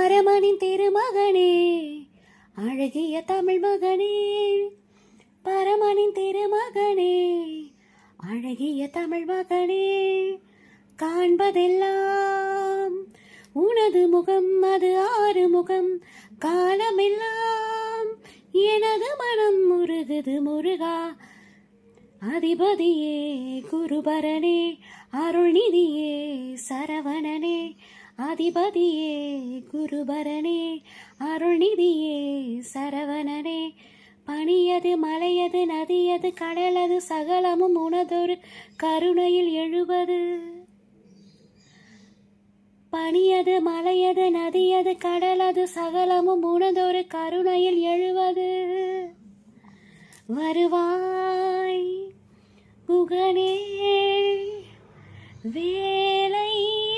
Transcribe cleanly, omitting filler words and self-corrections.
பரமனின் திருமகனே, அழகிய தமிழ் மகனே, பரமனின் திருமகனே, அழகிய தமிழ் மகனே, காண்பதெல்லாம் உனது முகம், அது ஆறு முகம், காலமெல்லாம் எனது மனம் முருகுது முருகா. அதிபதியே குருபரனே, அருள்நிதியே சரவணனே, அதிபதியே குருபரனே, அருள்நிதியே சரவணனே. பனியது மலையது நதியது கடலது சகலமும் உனதொரு கருணையில் எழுவது. பனியது மலையது நதியது கடலது சகலமும் உனதொரு கருணையில் எழுவது. வருவாய் புகனே வேலை